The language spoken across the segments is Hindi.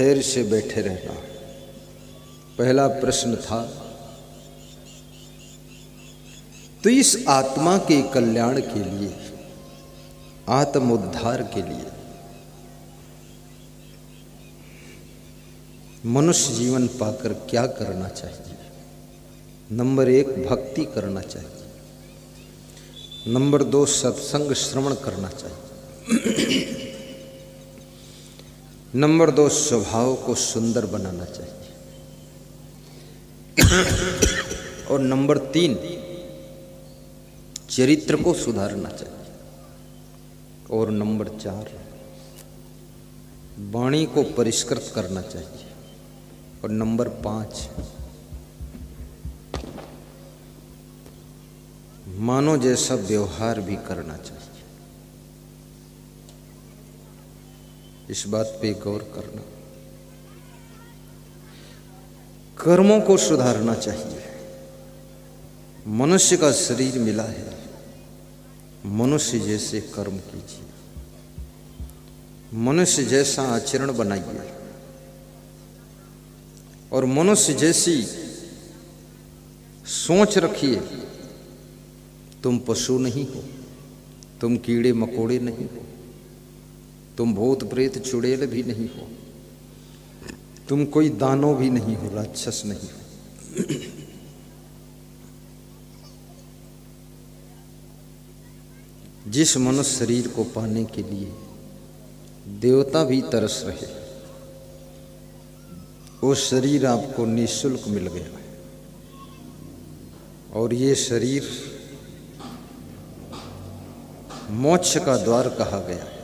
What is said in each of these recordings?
धैर्य से बैठे रहना। पहला प्रश्न था, तो इस आत्मा के कल्याण के लिए, आत्म उद्धार के लिए मनुष्य जीवन पाकर क्या करना चाहिए? नंबर 1, भक्ति करना चाहिए। नंबर 2, सत्संग श्रवण करना चाहिए। नंबर 2, स्वभाव को सुंदर बनाना चाहिए। और नंबर 3, चरित्र को सुधारना चाहिए। और नंबर 4, वाणी को परिष्कृत करना चाहिए। और नंबर 5, मानो जैसा व्यवहार भी करना चाहिए। इस बात पे गौर करना। कर्मों को सुधारना चाहिए। मनुष्य का शरीर मिला है, मनुष्य जैसे कर्म कीजिए, मनुष्य जैसा आचरण बनाइए और मनुष्य जैसी सोच रखिए। तुम पशु नहीं हो, तुम कीड़े मकोड़े नहीं हो, तुम भूत प्रेत चुड़ैल भी नहीं हो, तुम कोई दानव भी नहीं हो, राक्षस नहीं हो। जिस मनुष्य शरीर को पाने के लिए देवता भी तरस रहे, वो शरीर आपको निःशुल्क मिल गया है। और ये शरीर मोक्ष का द्वार कहा गया है।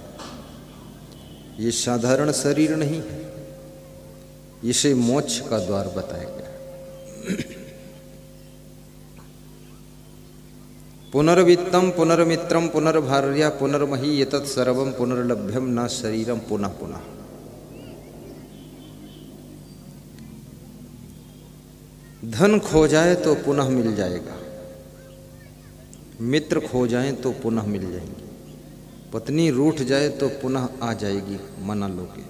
ये साधारण शरीर नहीं है, इसे मोक्ष का द्वार बताया गया है। पुनर्वित्तम पुनर्मित्रम पुनर्भार्या पुनर्मही एतत् सर्वं पुनर्लभ्यम न शरीरम पुनः पुनः। धन खो जाए तो पुनः मिल जाएगा, मित्र खो जाए तो पुनः मिल जाएंगे, पत्नी रूठ जाए तो पुनः आ जाएगी, मना लोगे,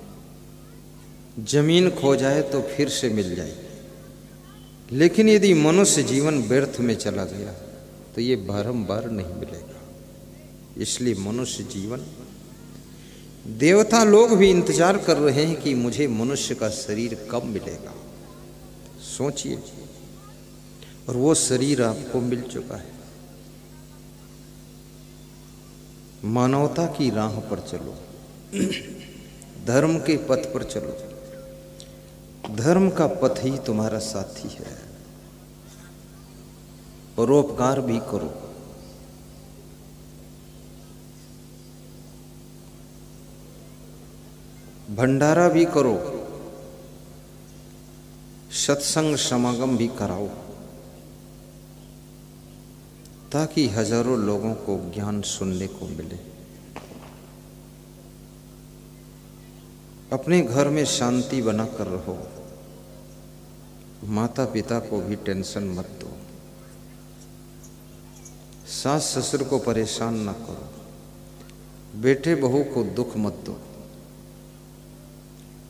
जमीन खो जाए तो फिर से मिल जाएगी। लेकिन यदि मनुष्य जीवन व्यर्थ में चला गया तो ये बारंबार नहीं मिलेगा। इसलिए मनुष्य जीवन, देवता लोग भी इंतजार कर रहे हैं कि मुझे मनुष्य का शरीर कब मिलेगा। सोचिए, और वो शरीर आपको मिल चुका है। मानवता की राह पर चलो, धर्म के पथ पर चलो। धर्म का पथ ही तुम्हारा साथी है। परोपकार भी करो। भंडारा भी करो, सत्संग समागम भी कराओ, ताकि हजारों लोगों को ज्ञान सुनने को मिले। अपने घर में शांति बनाकर रहो। माता पिता को भी टेंशन मत दो, सास ससुर को परेशान ना करो, बेटे बहू को दुख मत दो,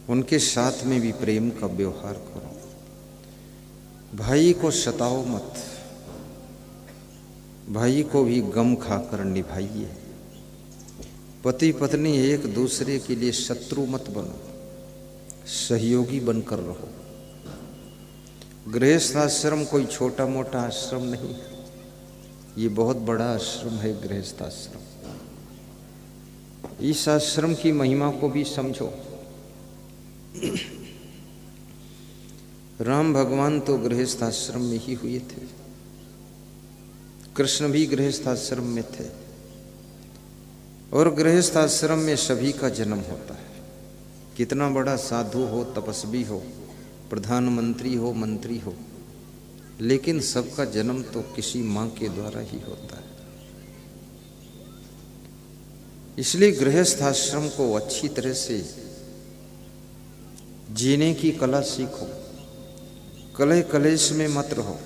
उनके साथ में भी प्रेम का व्यवहार करो। भाई को सताओ मत, भाई को भी गम खाकर निभाइए। पति पत्नी एक दूसरे के लिए शत्रु मत बनो, सहयोगी बनकर रहो। गृहस्थ आश्रम कोई छोटा मोटा आश्रम नहीं है, ये बहुत बड़ा आश्रम है गृहस्थ आश्रम। इस आश्रम की महिमा को भी समझो। राम भगवान तो गृहस्थ आश्रम में ही हुए थे, कृष्ण भी गृहस्थ आश्रम में थे, और गृहस्थ आश्रम में सभी का जन्म होता है। कितना बड़ा साधु हो, तपस्वी हो, प्रधानमंत्री हो, मंत्री हो, लेकिन सबका जन्म तो किसी मां के द्वारा ही होता है। इसलिए गृहस्थ आश्रम को अच्छी तरह से जीने की कला सीखो। कलह कलेश में मत रहो,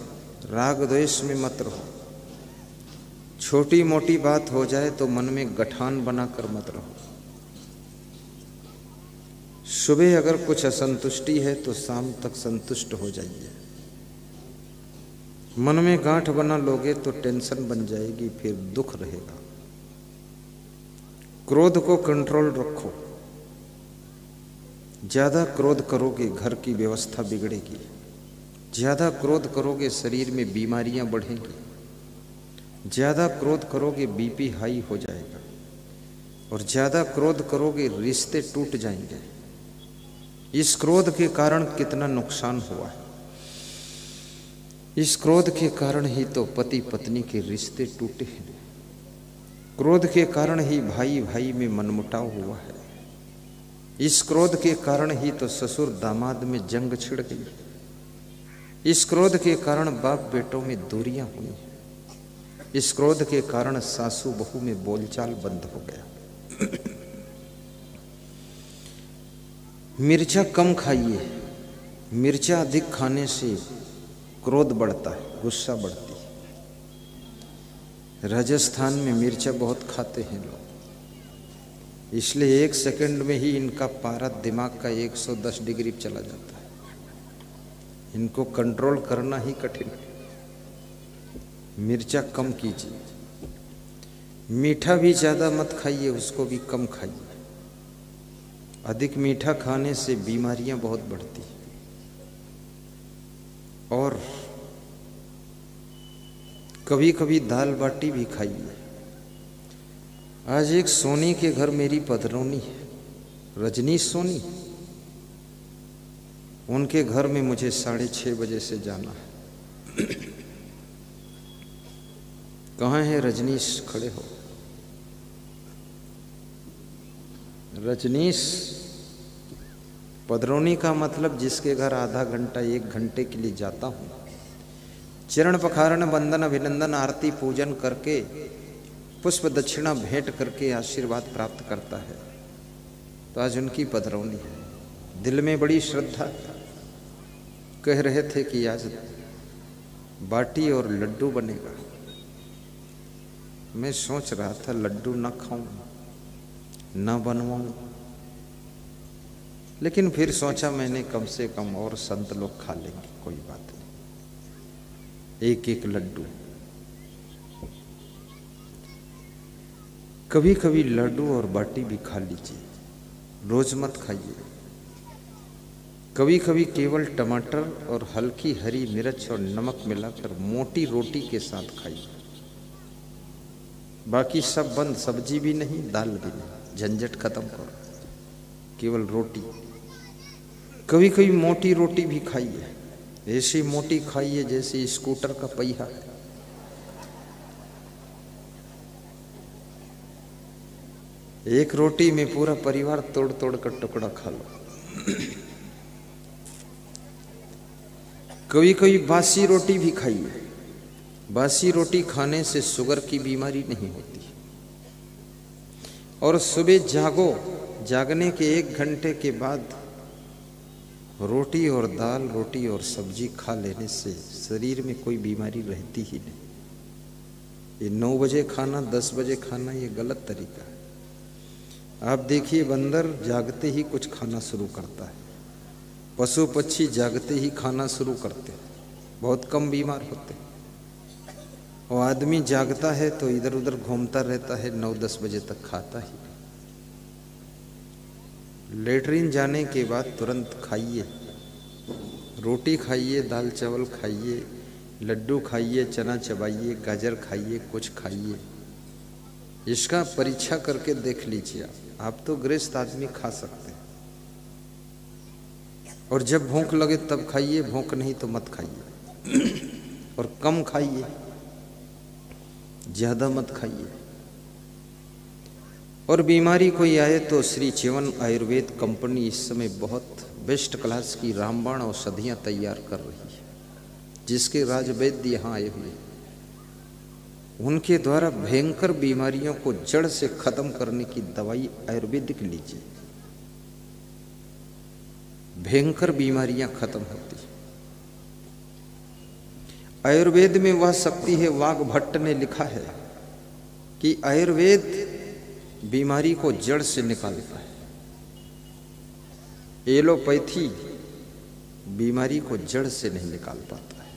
राग द्वेष में मत रहो। छोटी मोटी बात हो जाए तो मन में गठान बनाकर मत रहो। सुबह अगर कुछ असंतुष्टि है तो शाम तक संतुष्ट हो जाइए। मन में गांठ बना लोगे तो टेंशन बन जाएगी, फिर दुख रहेगा। क्रोध को कंट्रोल रखो। ज्यादा क्रोध करोगे घर की व्यवस्था बिगड़ेगी, ज्यादा क्रोध करोगे शरीर में बीमारियां बढ़ेंगी, ज्यादा क्रोध करोगे बीपी हाई हो जाएगा, और ज्यादा क्रोध करोगे रिश्ते टूट जाएंगे। इस क्रोध के कारण कितना नुकसान हुआ है। इस क्रोध के कारण ही तो पति पत्नी के रिश्ते टूटे हैं। क्रोध के कारण ही भाई भाई में मनमुटाव हुआ है। इस क्रोध के कारण ही तो ससुर दामाद में जंग छिड़ गई। इस क्रोध के कारण बाप बेटों में दूरियां हुई। इस क्रोध के कारण सासू बहू में बोलचाल बंद हो गया। मिर्चा कम खाइए। मिर्चा अधिक खाने से क्रोध बढ़ता है, गुस्सा बढ़ती है। राजस्थान में मिर्चा बहुत खाते हैं लोग, इसलिए 1 सेकंड में ही इनका पारा दिमाग का 110 डिग्री चला जाता है। इनको कंट्रोल करना ही कठिन है। मिर्चा कम कीजिए। मीठा भी ज़्यादा मत खाइए, उसको भी कम खाइए। अधिक मीठा खाने से बीमारियां बहुत बढ़ती हैं। और कभी कभी दाल बाटी भी खाइए। आज एक सोनी के घर मेरी पधरौनी है, रजनीश सोनी। उनके घर में मुझे 6:30 बजे से जाना है। कहाँ है रजनीश? खड़े हो। रजनीश पधरौनी का मतलब जिसके घर आधा घंटा 1 घंटे के लिए जाता हूँ, चरण पखारण वंदन अभिनंदन आरती पूजन करके पुष्प दक्षिणा भेंट करके आशीर्वाद प्राप्त करता है, तो आज उनकी पधरौनी है। दिल में बड़ी श्रद्धा। कह रहे थे कि आज बाटी और लड्डू बनेगा। मैं सोच रहा था लड्डू ना खाऊं ना बनवाऊं, लेकिन फिर सोचा मैंने कम से कम और संत लोग खा लेंगे, कोई बात नहीं, 1-1 लड्डू। कभी कभी लड्डू और बाटी भी खा लीजिए, रोज मत खाइए। कभी कभी केवल टमाटर और हल्की हरी मिर्च और नमक मिलाकर मोटी रोटी के साथ खाइए। बाकी सब बंद, सब्जी भी नहीं, दाल भी नहीं, झंझट खत्म करो, केवल रोटी। कभी कभी मोटी रोटी भी खाइए, ऐसी मोटी खाइए जैसे स्कूटर का पहिया है। एक रोटी में पूरा परिवार तोड़ तोड़ कर टुकड़ा खा लो। कभी कभी बासी रोटी भी खाइए। बासी रोटी खाने से शुगर की बीमारी नहीं होती। और सुबह जागो, जागने के 1 घंटे के बाद रोटी और दाल, रोटी और सब्जी खा लेने से शरीर में कोई बीमारी रहती ही नहीं। ये 9 बजे खाना, 10 बजे खाना, ये गलत तरीका है। आप देखिए, बंदर जागते ही कुछ खाना शुरू करता है, पशु पक्षी जागते ही खाना शुरू करते हैं, बहुत कम बीमार होते हैं। और आदमी जागता है तो इधर उधर घूमता रहता है, 9-10 बजे तक खाता ही। लेटरिन जाने के बाद तुरंत खाइए, रोटी खाइए, दाल चावल खाइए, लड्डू खाइए, चना चबाइए, गाजर खाइए, कुछ खाइए। इसका परीक्षा करके देख लीजिए। आप तो गृहस्थ आदमी खा सकते हैं, और जब भूख लगे तब खाइए, भूख नहीं तो मत खाइए। और कम खाइए, ज्यादा मत खाइए। और बीमारी कोई आए तो श्री च्यवन आयुर्वेद कंपनी इस समय बहुत बेस्ट क्लास की रामबाण औषधियां तैयार कर रही है, जिसके राजवैद्य यहाँ आए हुए। उनके द्वारा भयंकर बीमारियों को जड़ से खत्म करने की दवाई आयुर्वेदिक लीजिए, भयंकर बीमारियां खत्म होती है। आयुर्वेद में वह शक्ति है, वाग्भट्ट ने लिखा है कि आयुर्वेद बीमारी को जड़ से निकालता है। एलोपैथी बीमारी को जड़ से नहीं निकाल पाता है,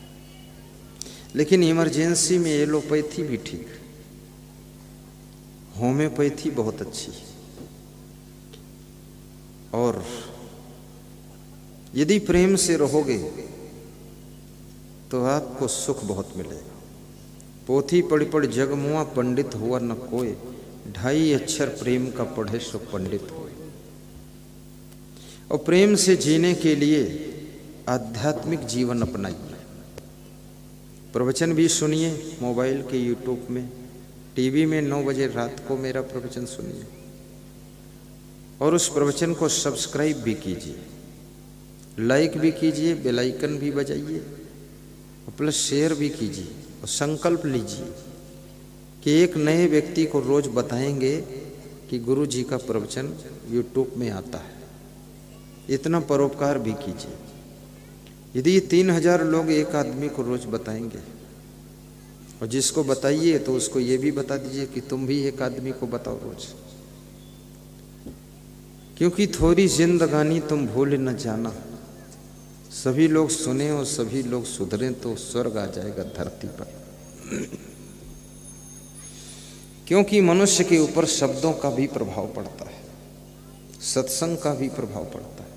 लेकिन इमरजेंसी में एलोपैथी भी ठीक है। होम्योपैथी बहुत अच्छी है। और यदि प्रेम से रहोगे तो आपको सुख बहुत मिलेगा। पोथी पढ़ पढ़ जग मुआ, पंडित हुआ न कोय, 2.5 अक्षर प्रेम का पढ़े सो पंडित होए। और प्रेम से जीने के लिए आध्यात्मिक जीवन अपनाइए। प्रवचन भी सुनिए, मोबाइल के यूट्यूब में, टीवी में 9 बजे रात को मेरा प्रवचन सुनिए और उस प्रवचन को सब्सक्राइब भी कीजिए, लाइक भी कीजिए, बेल आइकन भी बजाइए और प्लस शेयर भी कीजिए। और संकल्प लीजिए कि एक नए व्यक्ति को रोज बताएंगे कि गुरु जी का प्रवचन यूट्यूब में आता है। इतना परोपकार भी कीजिए। यदि 3000 लोग एक आदमी को रोज बताएंगे और जिसको बताइए तो उसको ये भी बता दीजिए कि तुम भी एक आदमी को बताओ रोज, क्योंकि थोड़ी जिंदगानी तुम भूल न जाना। सभी लोग सुने और सभी लोग सुधरें तो स्वर्ग आ जाएगा धरती पर। क्योंकि मनुष्य के ऊपर शब्दों का भी प्रभाव पड़ता है, सत्संग का भी प्रभाव पड़ता है।